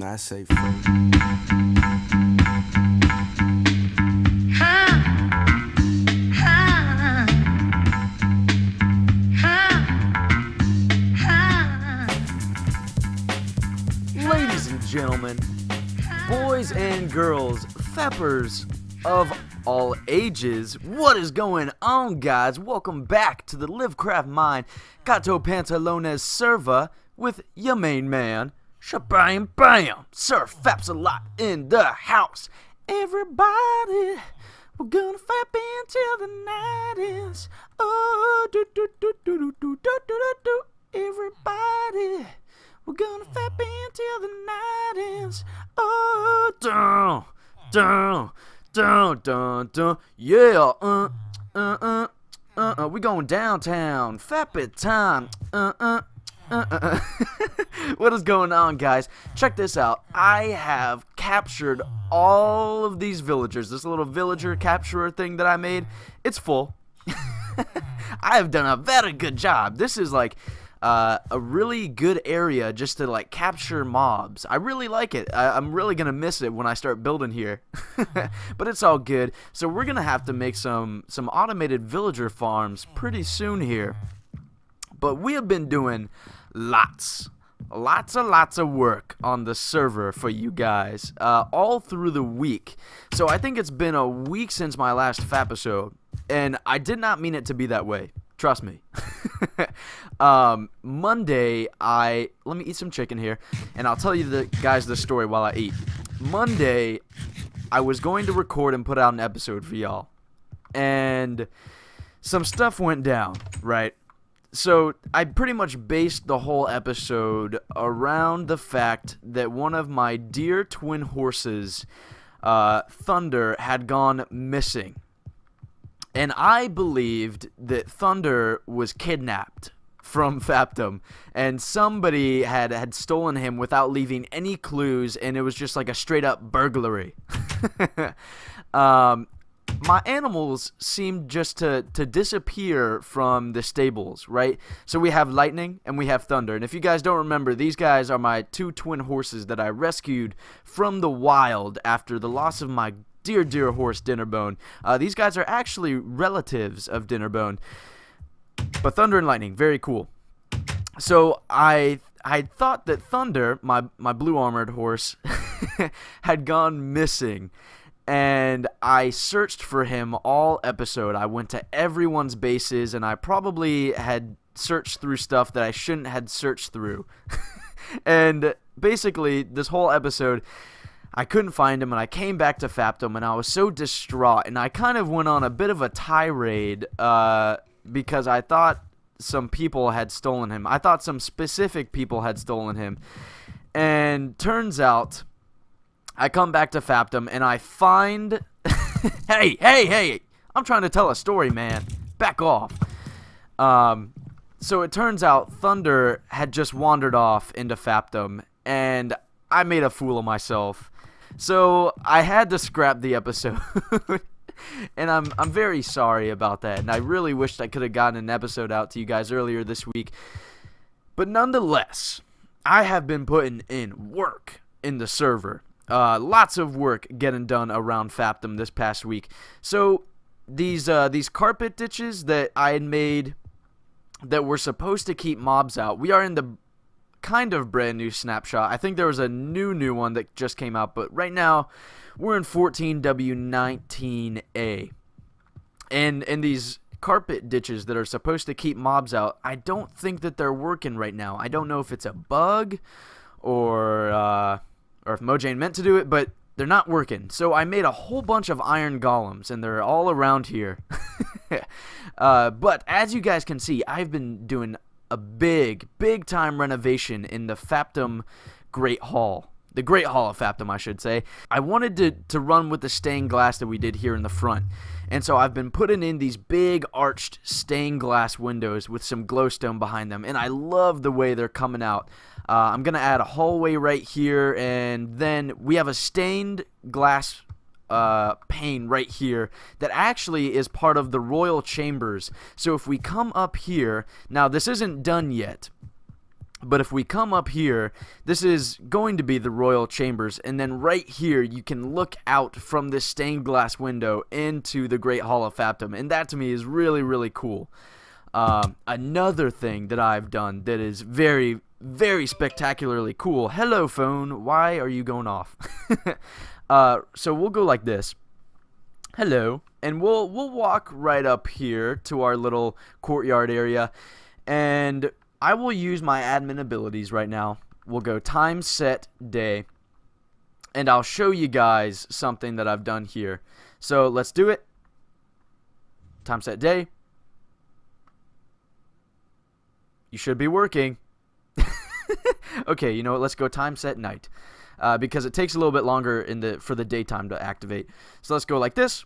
I say fuck. Ladies and gentlemen, boys and girls, fappers of all ages, what is going on, guys? Welcome back to the Livecraft Mine Gato Pantalones server with your main man, Shabam Bam, Sir Faps-a-lot in the house. Everybody, we're gonna fap until the night is. Oh, do do do do do do do do do. Everybody, we're gonna fap until the night ends. Oh, dun, dun, dun, dun, dun. Yeah, we going downtown. Fap it time. What is going on, guys? Check this out. I have captured all of these villagers. This little villager capturer thing that I made, it's full. I have done a very good job. This is like a really good area just to like capture mobs. I really like it. I'm really gonna miss it when I start building here. But it's all good. So we're gonna have to make some automated villager farms pretty soon here. But we have been doing lots of work on the server for you guys all through the week. So I think it's been a week since my last Fapisode, and I did not mean it to be that way. Trust me. Monday, let me eat some chicken here, and I'll tell you the story while I eat. Monday, I was going to record and put out an episode for y'all, and some stuff went down, right? So I pretty much based the whole episode around the fact that one of my dear twin horses, Thunder, had gone missing. And I believed that Thunder was kidnapped from Fapdom, and somebody had stolen him without leaving any clues, and it was just like a straight up burglary. My animals seemed just to disappear from the stables, right? So we have Lightning and we have Thunder. And if you guys don't remember, these guys are my two twin horses that I rescued from the wild after the loss of my dear horse, Dinnerbone. These guys are actually relatives of Dinnerbone. But Thunder and Lightning, very cool. So I thought that Thunder, my blue armored horse, had gone missing. And I searched for him all episode. I went to everyone's bases, and I probably had searched through stuff that I shouldn't have searched through. And basically, this whole episode, I couldn't find him, and I came back to Fapdom, and I was so distraught. And I kind of went on a bit of a tirade because I thought some people had stolen him. I thought some specific people had stolen him. And turns out, I come back to Fapdom, and I find... Hey! I'm trying to tell a story, man. Back off. So it turns out Thunder had just wandered off into Fapdom, and I made a fool of myself. So I had to scrap the episode. And I'm very sorry about that, and I really wished I could have gotten an episode out to you guys earlier this week. But nonetheless, I have been putting in work in the server. Lots of work getting done around Fapdom this past week. So these carpet ditches that I had made that were supposed to keep mobs out, we are in the kind of brand new snapshot. I think there was a new one that just came out, but right now we're in 14W19A. And these carpet ditches that are supposed to keep mobs out, I don't think that they're working right now. I don't know if it's a bug or if Mojang meant to do it, but they're not working. So I made a whole bunch of iron golems, and they're all around here. But as you guys can see, I've been doing a big time renovation in the Fapdom Great Hall. The Great Hall of Fapdom, I should say. I wanted to run with the stained glass that we did here in the front. And so I've been putting in these big arched stained glass windows with some glowstone behind them, and I love the way they're coming out. I'm going to add a hallway right here, and then we have a stained glass pane right here that actually is part of the royal chambers. So if we come up here, now this isn't done yet, But if we come up here, this is going to be the royal chambers, and then right here you can look out from this stained glass window into the Great Hall of Faptum, and that to me is really, really cool. Another thing that I've done that is very, very spectacularly cool. Hello, phone. Why are you going off? So we'll go like this. Hello, and we'll walk right up here to our little courtyard area, and I will use my admin abilities right now. We'll go time set day, and I'll show you guys something that I've done here. So let's do it. Time set day. You should be working. Okay, you know what? Let's go time set night, because it takes a little bit longer for the daytime to activate. So let's go like this.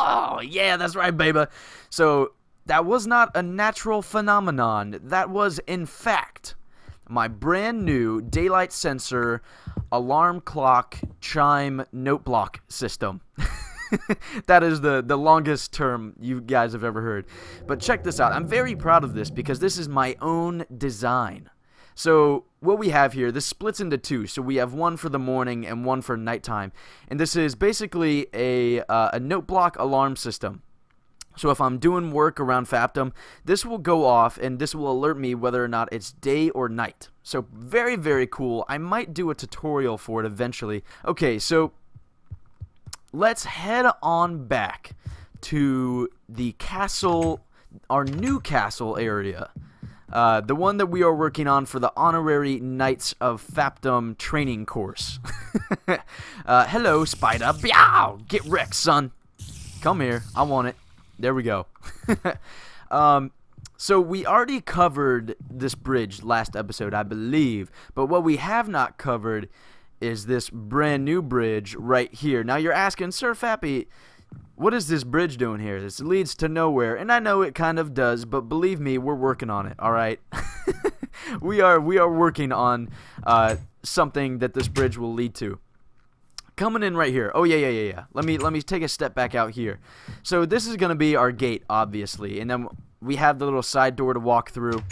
Oh, yeah, that's right, baby. So that was not a natural phenomenon. That was, in fact, my brand new daylight sensor, alarm clock, chime, note block system. That is the longest term you guys have ever heard. But check this out. I'm very proud of this because this is my own design. So what we have here, this splits into two. So we have one for the morning and one for nighttime. And this is basically a note block alarm system. So if I'm doing work around Faptum, this will go off and this will alert me whether or not it's day or night. So very, very cool. I might do a tutorial for it eventually. Okay, so let's head on back to the castle, our new castle area. The one that we are working on for the Honorary Knights of Faptum training course. Hello, Spider. Meow! Get wrecked, son. Come here. I want it. There we go. So we already covered this bridge last episode, I believe. But what we have not covered is this brand new bridge right here. Now you're asking, Sir Fappy, what is this bridge doing here? This leads to nowhere. And I know it kind of does, but believe me, we're working on it, all right? we are working on something that this bridge will lead to. Coming in right here. Oh, yeah. Let me take a step back out here. So this is going to be our gate, obviously. And then we have the little side door to walk through.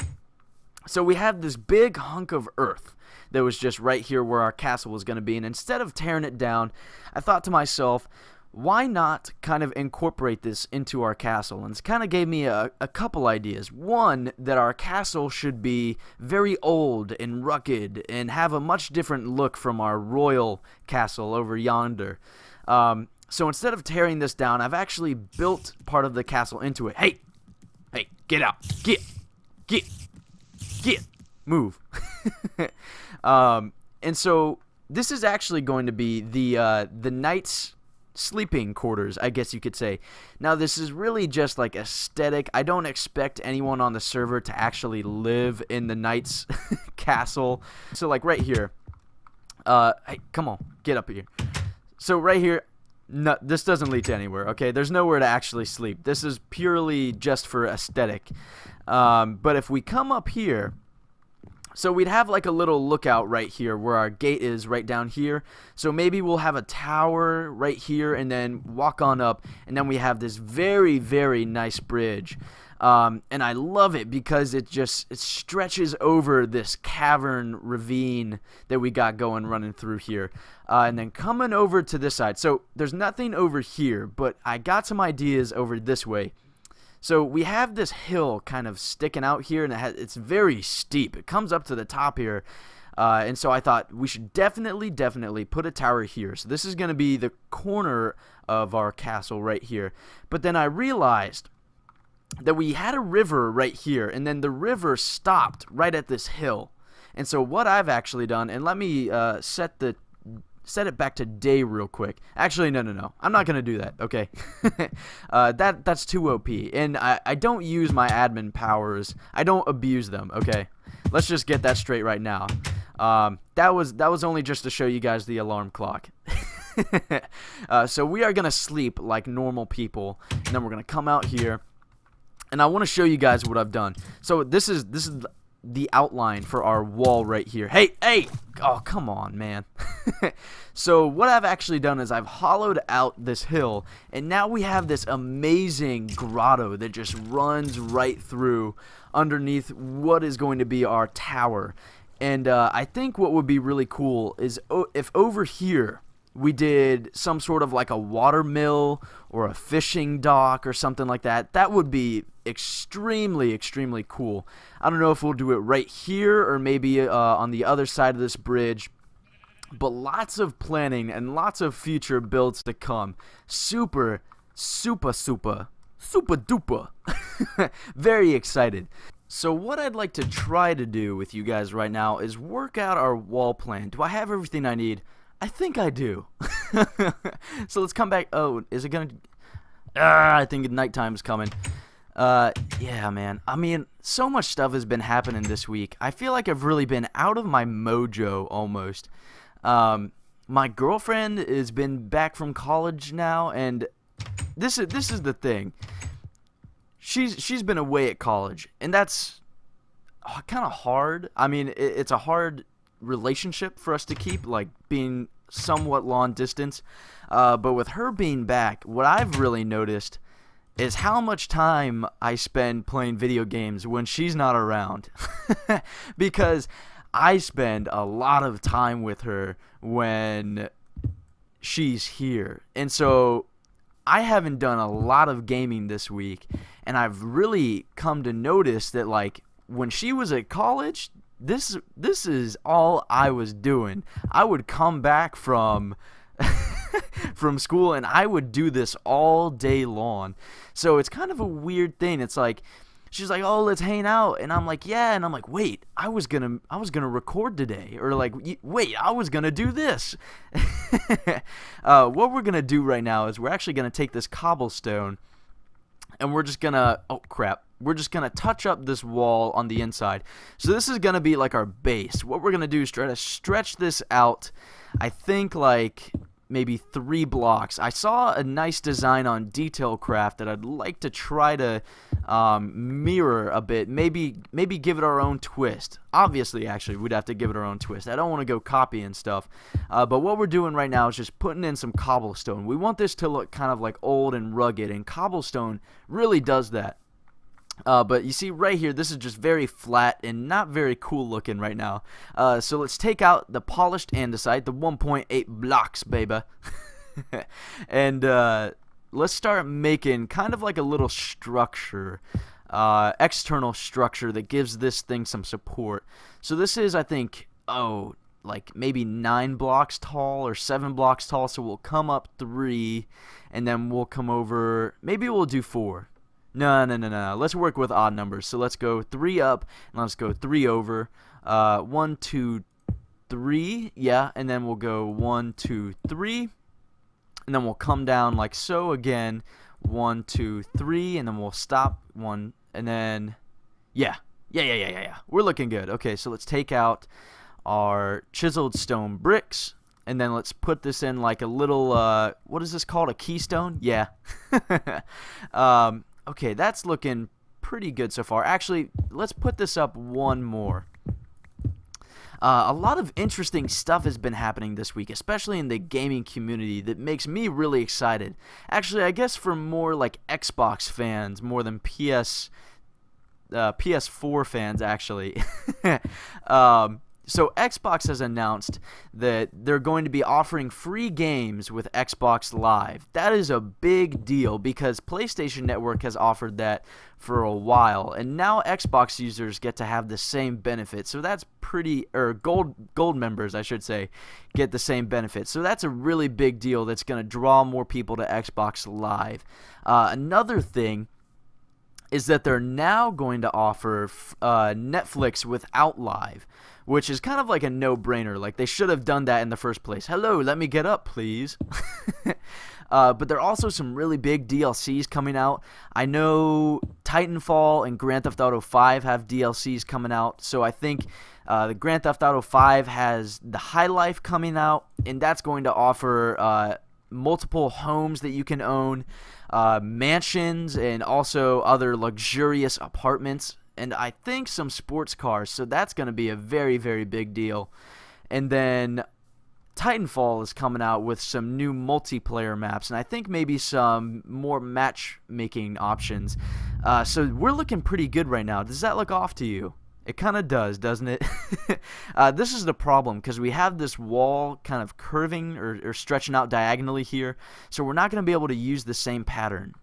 So we have this big hunk of earth that was just right here where our castle was going to be. And instead of tearing it down, I thought to myself, why not kind of incorporate this into our castle? And it kind of gave me a couple ideas. One, that our castle should be very old and rugged and have a much different look from our royal castle over yonder. So instead of tearing this down, I've actually built part of the castle into it. Hey, get out. Get. Move. And so this is actually going to be the knights' sleeping quarters, I guess you could say. Now this is really just like aesthetic. I don't expect anyone on the server to actually live in the knight's castle. So like right here, hey, come on, get up here. So right here, no, this doesn't lead to anywhere, okay? There's nowhere to actually sleep. This is purely just for aesthetic. But if we come up here, so we'd have like a little lookout right here where our gate is right down here. So maybe we'll have a tower right here and then walk on up. And then we have this very, very nice bridge. And I love it because it stretches over this cavern ravine that we got running through here. And then coming over to this side. So there's nothing over here, but I got some ideas over this way. So we have this hill kind of sticking out here, and it's very steep. It comes up to the top here, and so I thought we should definitely put a tower here. So this is going to be the corner of our castle right here. But then I realized that we had a river right here, and then the river stopped right at this hill. And so what I've actually done, and let me set it back to day real quick. Actually, no. I'm not going to do that, okay? That's too OP. And I don't use my admin powers. I don't abuse them, okay? Let's just get that straight right now. That was only just to show you guys the alarm clock. So we are going to sleep like normal people. And then we're going to come out here. And I want to show you guys what I've done. So this is the outline for our wall right here. Hey! Oh, come on, man. So what I've actually done is I've hollowed out this hill, and now we have this amazing grotto that just runs right through underneath what is going to be our tower. And I think what would be really cool is if over here we did some sort of like a water mill or a fishing dock or something like that. That would be extremely, extremely cool. I don't know if we'll do it right here or maybe on the other side of this bridge. But lots of planning and lots of future builds to come. Super duper. Very excited. So what I'd like to try to do with you guys right now is work out our wall plan. Do I have everything I need? I think I do. So let's come back. Oh, is it gonna... I think nighttime is coming. Yeah, man. I mean, so much stuff has been happening this week. I feel like I've really been out of my mojo almost. My girlfriend has been back from college now, and this is the thing. She's been away at college, and that's kind of hard. I mean, it's a hard relationship for us to keep, like being somewhat long distance. But with her being back, what I've really noticed is how much time I spend playing video games when she's not around. Because I spend a lot of time with her when she's here. And so I haven't done a lot of gaming this week, and I've really come to notice that, like, when she was at college, this is all I was doing. I would come back from from school and I would do this all day long. So it's kind of a weird thing. It's like she's like, "Oh, let's hang out," and I'm like, "Yeah," and I'm like, "Wait, I was gonna record today," or like, "Wait, I was gonna do this." What we're gonna do right now is we're actually gonna take this cobblestone, and we're just gonna we're just gonna touch up this wall on the inside. So this is gonna be like our base. What we're gonna do is try to stretch this out. I think like maybe 3 blocks. I saw a nice design on Detail Craft that I'd like to try to mirror a bit. Maybe give it our own twist. Obviously, actually, we'd have to give it our own twist. I don't want to go copying stuff. But what we're doing right now is just putting in some cobblestone. We want this to look kind of like old and rugged, and cobblestone really does that. But you see right here, this is just very flat and not very cool looking right now. So let's take out the polished andesite, the 1.8 blocks, baby. And let's start making kind of like a little structure, external structure that gives this thing some support. So this is, I think, like maybe 9 blocks tall or 7 blocks tall. So we'll come up 3, and then we'll come over, maybe we'll do 4. No. Let's work with odd numbers. So let's go 3 up, and let's go 3 over. 1, 2, 3. Yeah, and then we'll go 1, 2, 3. And then we'll come down like so again. 1, 2, 3. And then we'll stop 1. And then, yeah. We're looking good. Okay, so let's take out our chiseled stone bricks. And then let's put this in like a little, what is this called? A keystone? Yeah. Okay, that's looking pretty good so far. Actually, let's put this up one more. A lot of interesting stuff has been happening this week, especially in the gaming community, that makes me really excited. Actually, I guess for more like Xbox fans, more than PS4 fans, actually. So Xbox has announced that they're going to be offering free games with Xbox Live. That is a big deal because PlayStation Network has offered that for a while, and now Xbox users get to have the same benefit. So that's gold members, I should say, get the same benefit. So that's a really big deal that's going to draw more people to Xbox Live. Another thing is that they're now going to offer Netflix without Live, which is kind of like a no-brainer. Like, they should have done that in the first place. Hello, let me get up, please. But there are also some really big DLCs coming out. I know Titanfall and Grand Theft Auto 5 have DLCs coming out, so I think the Grand Theft Auto 5 has the High Life coming out, and that's going to offer multiple homes that you can own, mansions, and also other luxurious apartments. and I think some sports cars, so that's going to be a very, very big deal. And then Titanfall is coming out with some new multiplayer maps, and I think maybe some more matchmaking options. So we're looking pretty good right now. Does that look off to you? It kind of does, doesn't it? This is the problem, because we have this wall kind of curving or stretching out diagonally here, so we're not going to be able to use the same pattern.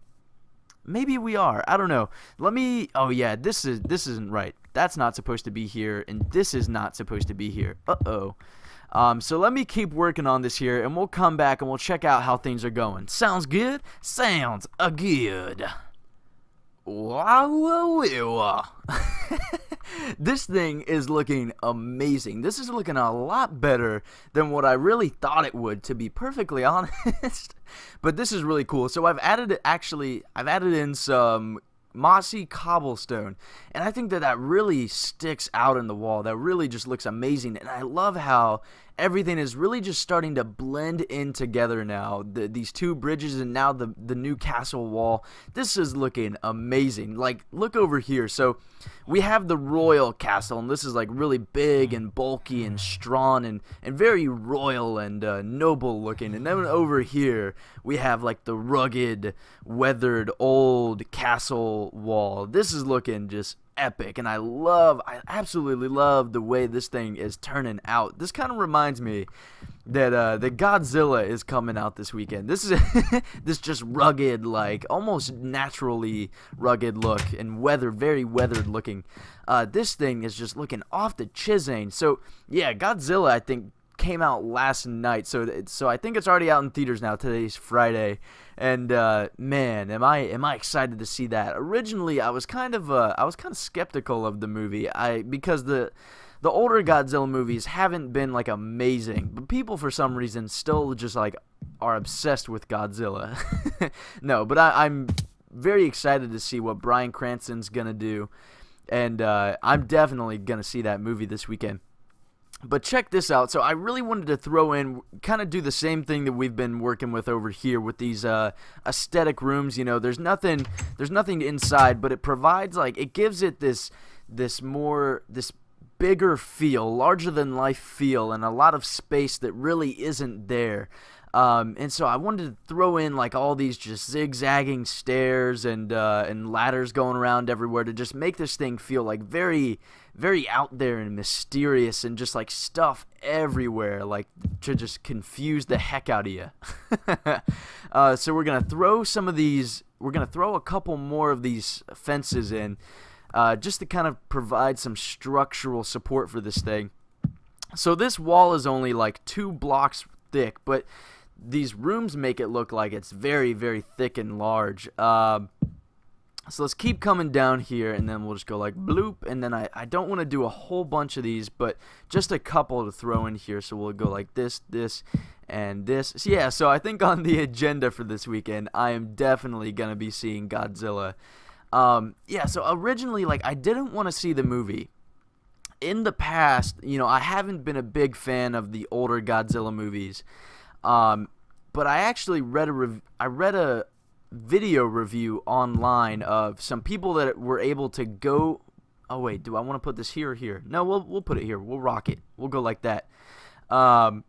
Maybe we are. I don't know. Oh yeah, this isn't right. That's not supposed to be here, and this is not supposed to be here. Uh-oh. So let me keep working on this here, and we'll come back and we'll check out how things are going. Sounds good? Sounds good. Wow. This thing is looking amazing. This is looking a lot better than what I really thought it would, to be perfectly honest. But this is really cool. So I've added in some mossy cobblestone, and I think that really sticks out in the wall. That really just looks amazing, and I love how everything is really just starting to blend in together now. These two bridges and now the new castle wall. This is looking amazing. Like, look over here. So we have the royal castle, and this is like really big and bulky and strong and very royal and noble looking. And then over here we have like the rugged, weathered old castle wall. This is looking just epic, and I absolutely love the way this thing is turning out. This kind of reminds me that Godzilla is coming out this weekend. This is this just rugged, like almost naturally rugged look, and very weathered looking. This thing is just looking off the chisane. So yeah, Godzilla I think came out last night, so I think it's already out in theaters now. Today's Friday, and man, am I excited to see that. Originally, I was kind of skeptical of the movie, because the older Godzilla movies haven't been like amazing, but people for some reason still just like are obsessed with Godzilla. No, but I'm very excited to see what Bryan Cranston's gonna do, and I'm definitely gonna see that movie this weekend. But check this out. So I really wanted to throw in, kind of do the same thing that we've been working with over here with these aesthetic rooms. You know, there's nothing inside, but it provides, like, it gives it this bigger feel, larger than life feel, and a lot of space that really isn't there. And so I wanted to throw in like all these just zigzagging stairs and ladders going around everywhere to just make this thing feel like very, very out there and mysterious, and just like stuff everywhere, like to just confuse the heck out of you. So we're gonna throw a couple more of these fences in, just to kind of provide some structural support for this thing. So this wall is only like 2 blocks thick, but these rooms make it look like it's very, very thick and large. So let's keep coming down here, and then we'll just go like bloop, and then I don't want to do a whole bunch of these, but just a couple to throw in here. So we'll go like this, and this. So yeah, so I think on the agenda for this weekend, I am definitely going to be seeing Godzilla. Yeah, so originally, like, I didn't want to see the movie. In the past, you know, I haven't been a big fan of the older Godzilla movies. But I actually read a video review online of some people that were able to go. Oh wait, do I want to put this here or here? No, we'll put it here. We'll rock it. We'll go like that. I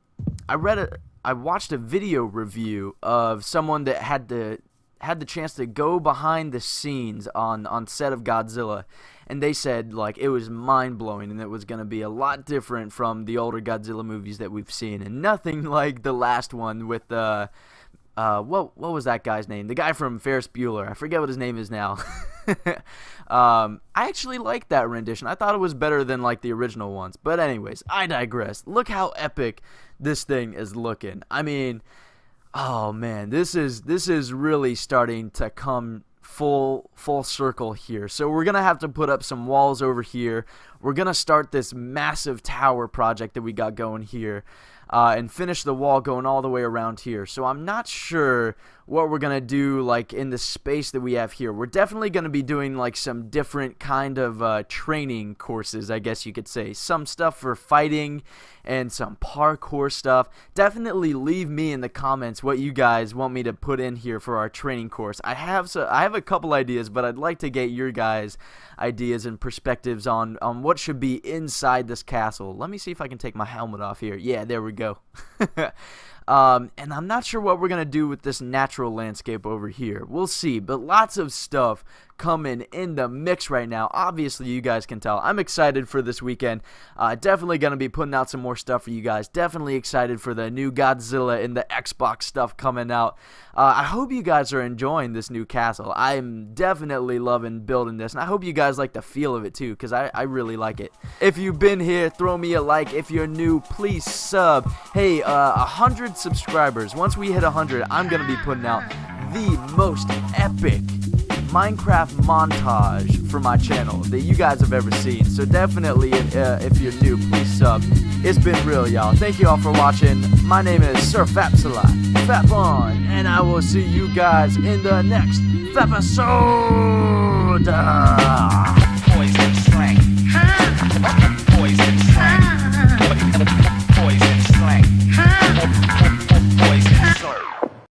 watched a video review of someone that had the chance to go behind the scenes on set of Godzilla, and they said like it was mind-blowing, and it was going to be a lot different from the older Godzilla movies that we've seen, and nothing like the last one with what was that guy's name? The guy from Ferris Bueller. I forget what his name is now. I actually liked that rendition. I thought it was better than like the original ones. But anyways, I digress. Look how epic this thing is looking. I mean, oh man, this is really starting to come full circle here. So we're gonna have to put up some walls over here. We're gonna start this massive tower project that we got going here, and finish the wall going all the way around here. So I'm not sure what we're gonna do like in the space that we have here. We're definitely gonna be doing like some different kind of training courses, I guess you could say. Some stuff for fighting and some parkour stuff. Definitely leave me in the comments what you guys want me to put in here for our training course. I have a couple ideas, but I'd like to get your guys' ideas and perspectives on what should be inside this castle. Let me see if I can take my helmet off here. Yeah, there we go. And I'm not sure what we're going to do with this natural landscape over here. We'll see, but lots of stuff coming in the mix right now. Obviously, you guys can tell. I'm excited for this weekend. Definitely going to be putting out some more stuff for you guys. Definitely excited for the new Godzilla and the Xbox stuff coming out. I hope you guys are enjoying this new castle. I'm definitely loving building this, and I hope you guys like the feel of it too, because I really like it. If you've been here, throw me a like. If you're new, please sub. Hey, 100 subscribers. Once we hit 100, I'm going to be putting out the most epic Minecraft montage for my channel that you guys have ever seen. So definitely, if you're new, please sub. It's been real, y'all. Thank you all for watching. My name is Sir Fapisode, Fap on, and I will see you guys in the next Fapisode. Poison strength.